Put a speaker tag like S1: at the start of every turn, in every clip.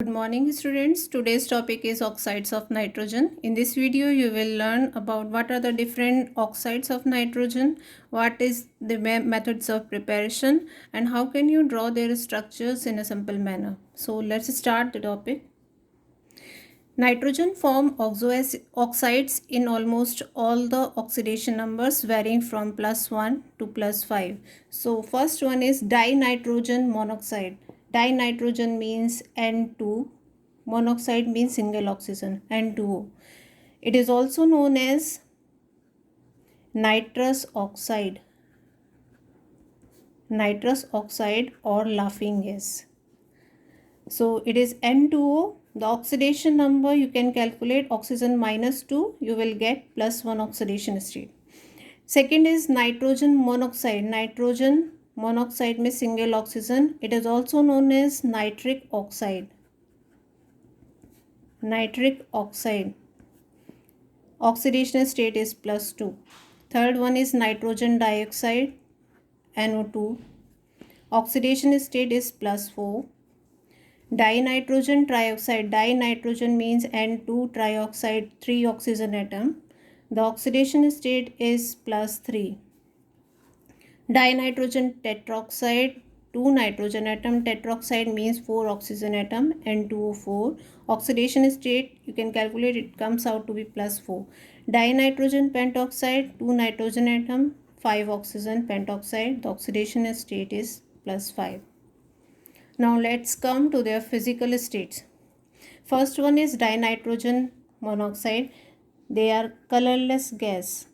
S1: Good morning students. Today's topic is oxides of nitrogen. In this video you will learn about what are the different oxides of nitrogen, what is the methods of preparation and how can you draw their structures in a simple manner. So let's start the topic. Nitrogen form oxides in almost all the oxidation numbers varying from +1 to +5. So first one is dinitrogen monoxide. Dinitrogen means N2, monoxide means single oxygen, N2O. It is also known as nitrous oxide or laughing gas. So it is N2O. The oxidation number you can calculate oxygen -2, you will get +1 oxidation state. Second is nitrogen monoxide. Nitrogen monoxide means single oxygen. It is also known as nitric oxide. Nitric oxide. Oxidation state is +2. Third one is nitrogen dioxide, NO2. Oxidation state is +4. Dinitrogen trioxide. Dinitrogen means N2 trioxide, 3 oxygen atom. The oxidation state is +3. Dinitrogen tetroxide, 2 nitrogen atom. Tetroxide means 4 oxygen atom, N2O4. Oxidation state you can calculate, it comes out to be +4. Dinitrogen pentoxide, 2 nitrogen atom, 5 oxygen pentoxide. The oxidation state is +5. Now let's come to their physical states. First one is dinitrogen monoxide. They are colorless gas.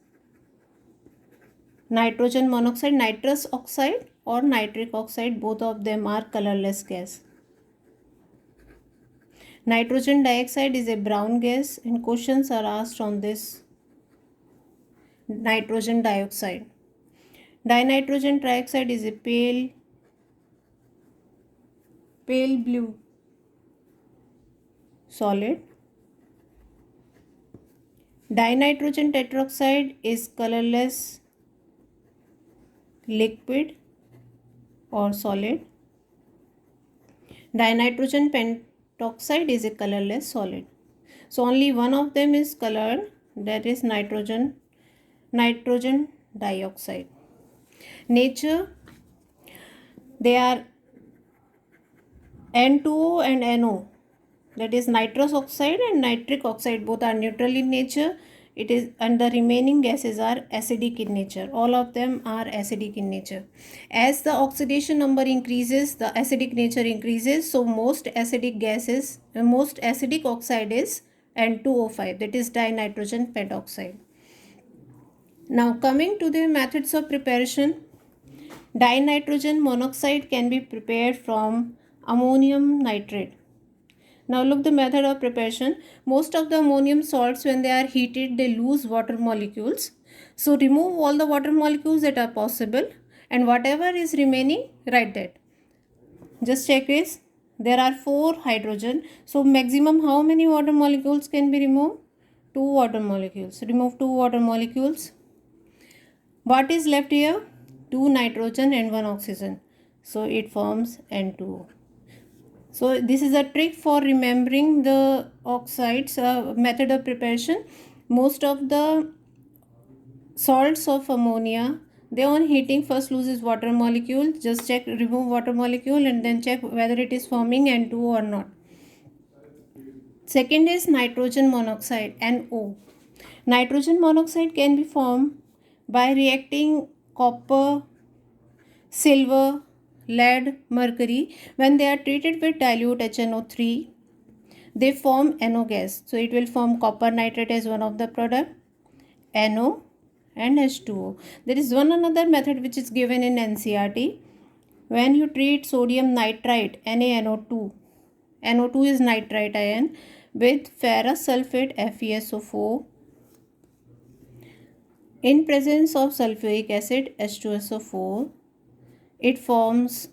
S1: Nitrogen monoxide, nitrous oxide or nitric oxide, both of them are colorless gas. Nitrogen dioxide is a brown gas and questions are asked on this nitrogen dioxide. Dinitrogen trioxide is a pale blue solid. Dinitrogen tetroxide is colorless liquid or solid. Dinitrogen pentoxide is a colorless solid. So only one of them is colored, that is nitrogen dioxide. Nature, they are N2O and NO, that is nitrous oxide and nitric oxide, both are neutral in nature. It is, and the remaining gases are acidic in nature. All of them are acidic in nature. As the oxidation number increases, the acidic nature increases. So most acidic oxide is N2O5, that is dinitrogen pentoxide. Now coming to the methods of preparation, dinitrogen monoxide can be prepared from ammonium nitrate. Now look the method of preparation. Most of the ammonium salts, when they are heated, they lose water molecules. So remove all the water molecules that are possible and whatever is remaining, write that. Just check this. There are 4 hydrogen. So maximum how many water molecules can be removed? 2 water molecules. Remove 2 water molecules. What is left here? 2 nitrogen and 1 oxygen. So it forms N2O. So this is a trick for remembering the oxides method of preparation. Most of the salts of ammonia, they on heating first loses water molecule. Just check, remove water molecule and then check whether it is forming N2O or not. Second is nitrogen monoxide, NO. Nitrogen monoxide can be formed by reacting copper, silver, lead, mercury. When they are treated with dilute HNO3, they form NO gas. So it will form copper nitrate as one of the product, NO and H2O. There is one another method which is given in NCERT. When you treat sodium nitrite, NaNO2, NO2 is nitrite ion, with ferrous sulfate, FeSO4, in presence of sulfuric acid, H2SO4, it forms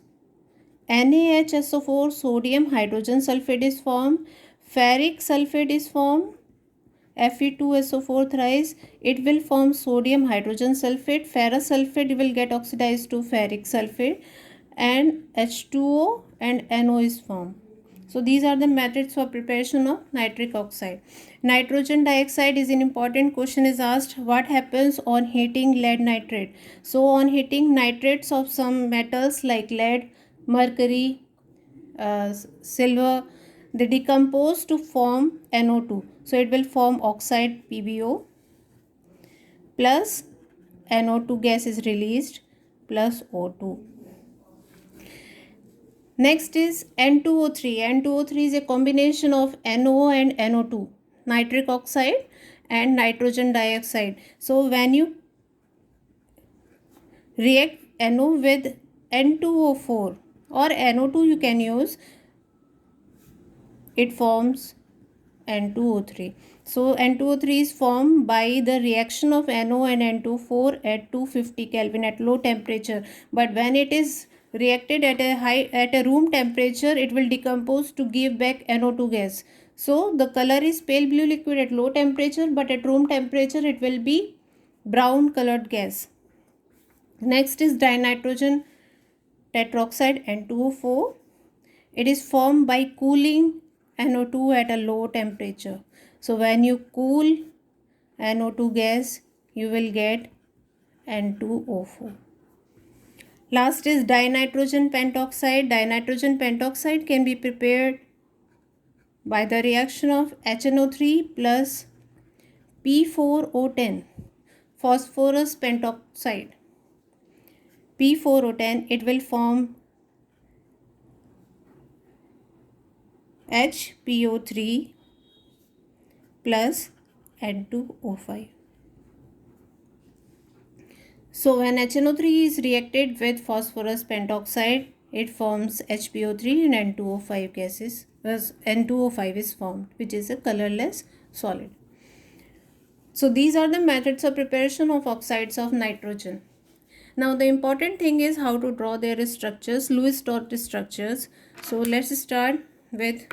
S1: NaHSO4, sodium hydrogen sulfate is formed, ferric sulfate is formed, Fe2SO4 thrice, it will form sodium hydrogen sulfate, ferrous sulfate will get oxidized to ferric sulfate and H2O and NO is formed. So these are the methods for preparation of nitric oxide. Nitrogen dioxide is an important question is asked. What happens on heating lead nitrate? So on heating nitrates of some metals like lead, mercury, silver, they decompose to form NO2. So it will form oxide PbO plus NO2 gas is released plus O2. Next is N2O3. N2O3 is a combination of NO and NO2, nitric oxide and nitrogen dioxide. So when you react NO with N2O4 or NO2 you can use, it forms N2O3. So N2O3 is formed by the reaction of NO and N2O4 at 250 Kelvin at low temperature. But when it is reacted at a room temperature, it will decompose to give back NO2 gas. So the color is pale blue liquid at low temperature, but at room temperature it will be brown colored gas. Next is dinitrogen tetroxide N2O4. It is formed by cooling NO2 at a low temperature. So when you cool NO2 gas, you will get N2O4. Last is dinitrogen pentoxide. Dinitrogen pentoxide can be prepared by the reaction of HNO3 plus P4O10, phosphorus pentoxide. P4O10, it will form HPO3 plus N2O5. So when HNO3 is reacted with phosphorus pentoxide, it forms HPO3 and N2O5 gases, as N2O5 is formed, which is a colorless solid. So these are the methods of preparation of oxides of nitrogen. Now the important thing is how to draw their structures, Lewis dot structures. So let's start with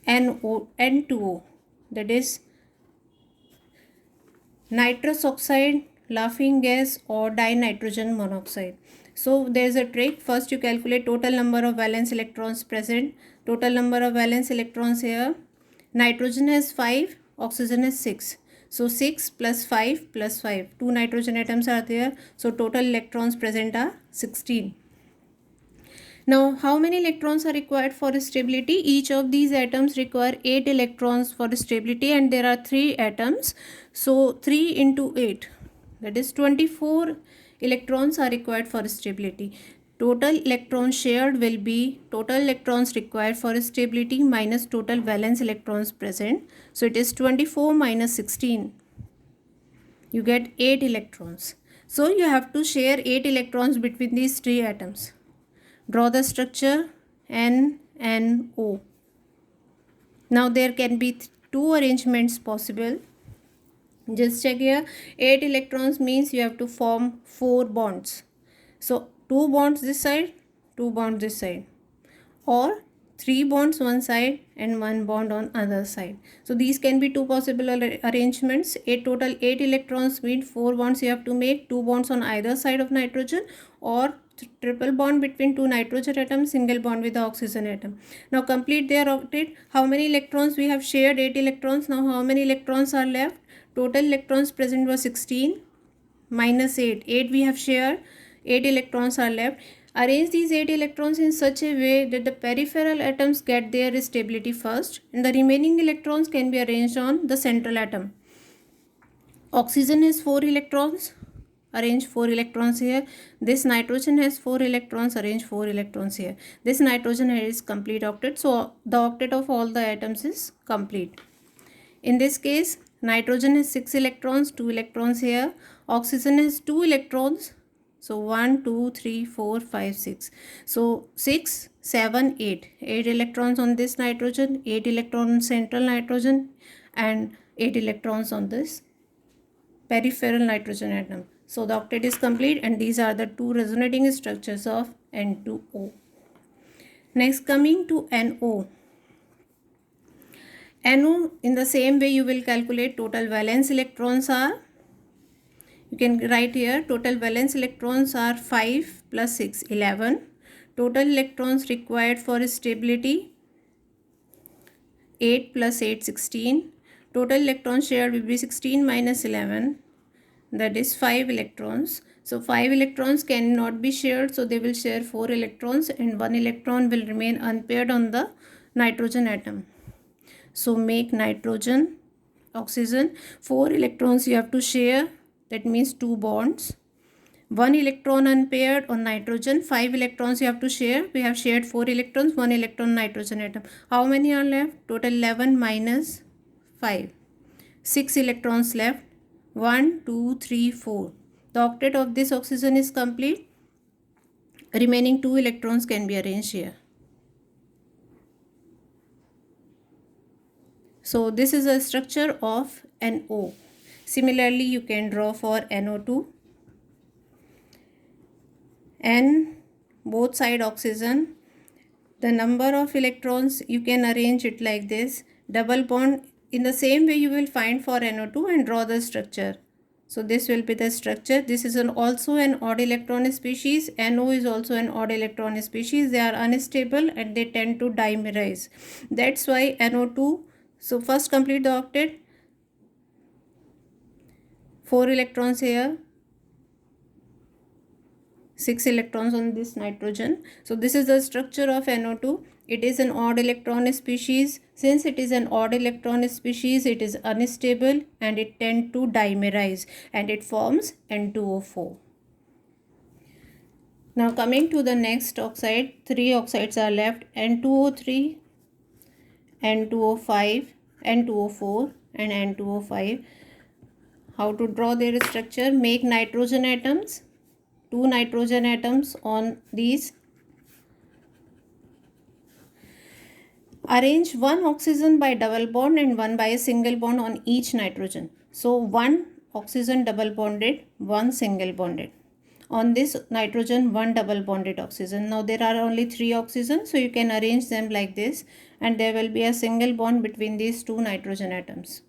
S1: N2O, that is nitrous oxide, laughing gas or dinitrogen monoxide. So there is a trick. First you calculate total number of valence electrons present. Total number of valence electrons here. Nitrogen has 5, oxygen has 6. So 6 plus 5 plus 5. 2 nitrogen atoms are there. So total electrons present are 16. Now, how many electrons are required for stability? Each of these atoms require 8 electrons for stability, and there are 3 atoms. So, 3 into 8, that is 24 electrons are required for stability. Total electrons shared will be total electrons required for stability minus total valence electrons present. So, it is 24 minus 16. You get 8 electrons. So, you have to share 8 electrons between these 3 atoms. Draw the structure NNO. Now there can be 2 arrangements possible. Just check here. 8 electrons means you have to form 4 bonds. So 2 bonds this side, 2 bonds this side, or 3 bonds one side and 1 bond on other side. So these can be 2 possible arrangements. Total 8 electrons mean 4 bonds you have to make, 2 bonds on either side of nitrogen, or triple bond between 2 nitrogen atoms, single bond with the oxygen atom. Now complete their octet. How many electrons we have shared? 8 electrons. Now how many electrons are left? Total electrons present was 16 minus 8. 8 we have shared. 8 electrons are left. Arrange these 8 electrons in such a way that the peripheral atoms get their stability first, and the remaining electrons can be arranged on the central atom. Oxygen has 4 electrons. Arrange 4 electrons here. This nitrogen has 4 electrons. Arrange 4 electrons here. This nitrogen is complete octet. So the octet of all the atoms is complete. In this case, nitrogen has 6 electrons, 2 electrons here. Oxygen has 2 electrons. So 1, 2, 3, 4, 5, 6. So 6, 7, 8. 8 electrons on this nitrogen, 8 electrons on central nitrogen, and 8 electrons on this peripheral nitrogen atom. So the octet is complete, and these are the 2 resonating structures of N2O. Next, coming to NO. NO, in the same way you will calculate total valence electrons are, you can write here, total valence electrons are 5 plus 6, 11. Total electrons required for stability 8 plus 8 16. Total electrons shared will be 16 minus 11, that is 5 electrons. So 5 electrons cannot be shared, so they will share 4 electrons and 1 electron will remain unpaired on the nitrogen atom. So make nitrogen, oxygen, 4 electrons you have to share, that means 2 bonds. 1 electron unpaired on nitrogen, 5 electrons you have to share. We have shared 4 electrons, 1 electron nitrogen atom. How many are left? Total 11 minus 5. 6 electrons left. 1, 2, 3, 4. The octet of this oxygen is complete. Remaining 2 electrons can be arranged here. So this is a structure of NO. Similarly, you can draw for NO2. N, both side oxygen. The number of electrons, you can arrange it like this. Double bond, in the same way you will find for NO2 and draw the structure. So this will be the structure. This is also an odd electron species. NO is also an odd electron species. They are unstable and they tend to dimerize. That's why NO2. So first complete the octet. 4 electrons here. 6 electrons on this nitrogen. So this is the structure of NO2. It is an odd electron species. Since it is an odd electron species, it is unstable and it tends to dimerize and it forms N2O4. Now coming to the next oxide, 3 oxides are left, N2O3, N2O5, N2O4 and N2O5. How to draw their structure? Make nitrogen atoms. 2 nitrogen atoms on these. Arrange 1 oxygen by double bond and 1 by a single bond on each nitrogen. So 1 oxygen double bonded, 1 single bonded. On this nitrogen, 1 double bonded oxygen. Now there are only 3 oxygens, so you can arrange them like this and there will be a single bond between these 2 nitrogen atoms.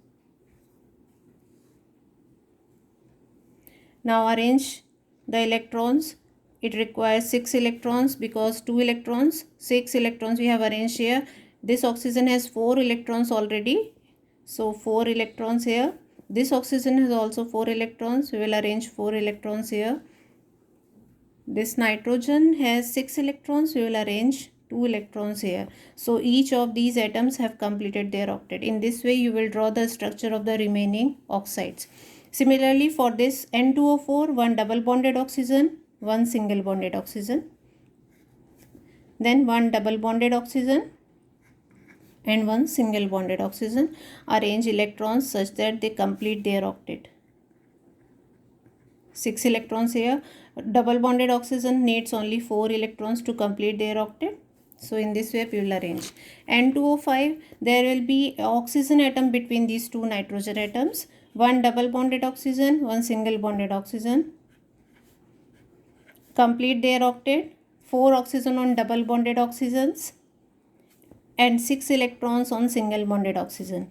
S1: Now arrange the electrons. It requires 6 electrons because 2 electrons, 6 electrons we have arranged here. This oxygen has 4 electrons already, so 4 electrons here. This oxygen has also 4 electrons. We will arrange 4 electrons here. This nitrogen has 6 electrons. We will arrange 2 electrons here. So each of these atoms have completed their octet. In this way you will draw the structure of the remaining oxides. Similarly, for this N2O4, 1 double bonded oxygen, 1 single bonded oxygen, then 1 double bonded oxygen and 1 single bonded oxygen. Arrange electrons such that they complete their octet. 6 electrons here. Double bonded oxygen needs only 4 electrons to complete their octet. So in this way we will arrange. N2O5, there will be oxygen atom between these 2 nitrogen atoms. 1 double bonded oxygen, 1 single bonded oxygen. Complete their octet. 4 oxygen on double bonded oxygens and 6 electrons on single bonded oxygen.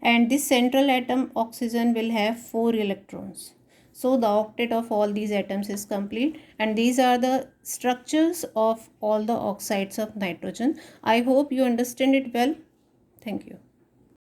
S1: And this central atom oxygen will have 4 electrons. So the octet of all these atoms is complete, and these are the structures of all the oxides of nitrogen. I hope you understand it well. Thank you.